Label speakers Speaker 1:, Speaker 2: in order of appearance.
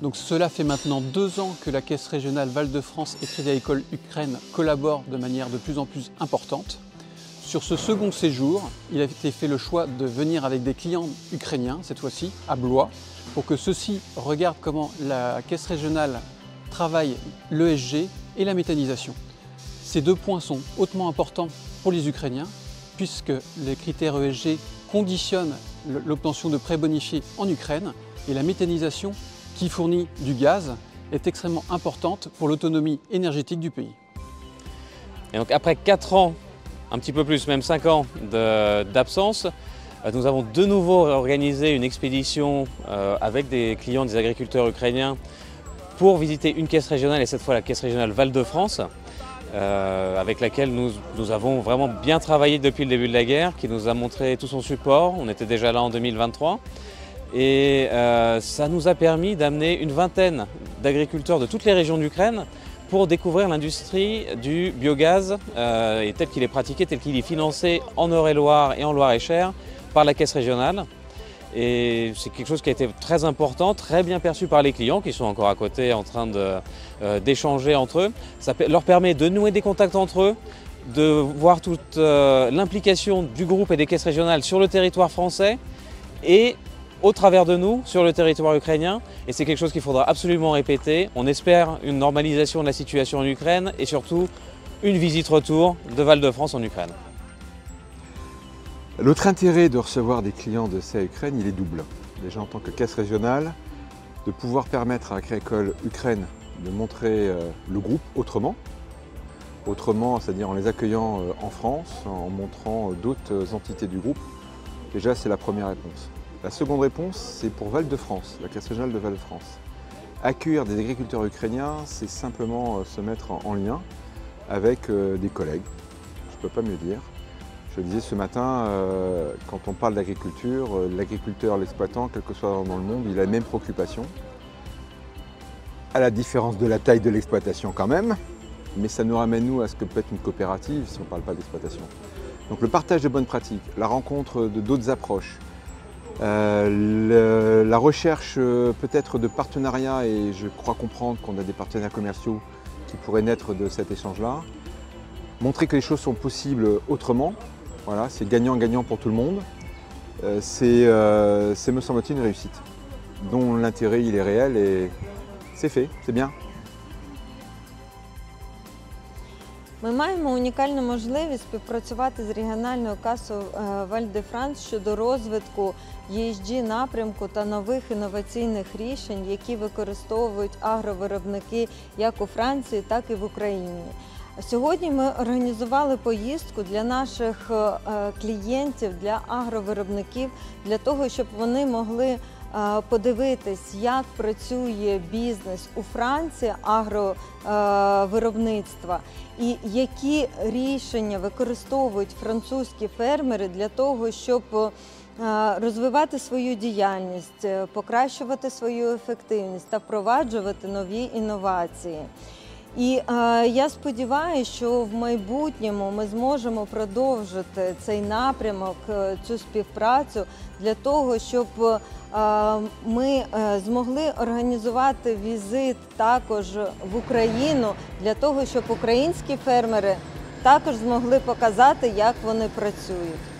Speaker 1: Donc cela fait maintenant 2 ans que la Caisse régionale Val-de-France et Crédit Agricole Ukraine collaborent de manière de plus en plus importante. Sur ce second séjour, il a été fait le choix de venir avec des clients ukrainiens, cette fois-ci, à Blois, pour que ceux-ci regardent comment la Caisse régionale travaille l'ESG et la méthanisation. Ces 2 points sont hautement importants pour les Ukrainiens, puisque les critères ESG conditionnent l'obtention de prêts bonifiés en Ukraine, et la méthanisation qui fournit du gaz est extrêmement importante pour l'autonomie énergétique du pays.
Speaker 2: Et donc après 4 ans, un petit peu plus, même 5 ans d'absence, nous avons de nouveau organisé une expédition avec des clients, des agriculteurs ukrainiens pour visiter une caisse régionale, et cette fois la caisse régionale Val-de-France, avec laquelle nous avons vraiment bien travaillé depuis le début de la guerre, qui nous a montré tout son support. On était déjà là en 2023. Et ça nous a permis d'amener une vingtaine d'agriculteurs de toutes les régions d'Ukraine pour découvrir l'industrie du biogaz et tel qu'il est pratiqué, tel qu'il est financé en Eure-et-Loire et en Loire-et-Cher par la Caisse régionale. Et c'est quelque chose qui a été très important, très bien perçu par les clients qui sont encore à côté en train d'échanger entre eux. Ça leur permet de nouer des contacts entre eux, de voir toute l'implication du groupe et des caisses régionales sur le territoire français et au travers de nous, sur le territoire ukrainien, et c'est quelque chose qu'il faudra absolument répéter. On espère une normalisation de la situation en Ukraine et surtout une visite retour de Val-de-France en Ukraine.
Speaker 3: L'autre intérêt de recevoir des clients de CA Ukraine, il est double. Déjà en tant que caisse régionale, de pouvoir permettre à Crédit Agricole Ukraine de montrer le groupe autrement, c'est-à-dire en les accueillant en France, en montrant d'autres entités du groupe. Déjà, c'est la première réponse. La seconde réponse, c'est pour Val-de-France, la Caisse régionale de Val-de-France. Accueillir des agriculteurs ukrainiens, c'est simplement se mettre en lien avec des collègues. Je ne peux pas mieux dire. Je le disais ce matin, quand on parle d'agriculture, l'agriculteur, l'exploitant, quel que soit dans le monde, il a les mêmes préoccupations. À la différence de la taille de l'exploitation quand même, mais ça nous ramène nous à ce que peut être une coopérative si on ne parle pas d'exploitation. Donc le partage de bonnes pratiques, la rencontre de d'autres approches, la recherche peut-être de partenariats, et je crois comprendre qu'on a des partenaires commerciaux qui pourraient naître de cet échange-là. Montrer que les choses sont possibles autrement, voilà, c'est gagnant-gagnant pour tout le monde. C'est me semble-t-il une réussite, dont l'intérêt il est réel et c'est fait, c'est bien.
Speaker 4: Ми маємо унікальну можливість співпрацювати з регіональною касою Валь-де-Франс щодо розвитку ESG-напрямку та нових інноваційних рішень, які використовують агровиробники як у Франції, так і в Україні. Сьогодні ми організували поїздку для наших клієнтів, для агровиробників, для того, щоб вони могли подивитись, як працює бізнес у Франції агровиробництва і які рішення використовують французькі фермери для того, щоб розвивати свою діяльність, покращувати свою ефективність та впроваджувати нові інновації. І я сподіваюся, що в майбутньому ми зможемо продовжити цей напрямок, цю співпрацю для того, щоб ми змогли організувати візит також в Україну, для того, щоб українські фермери також змогли показати, як вони працюють.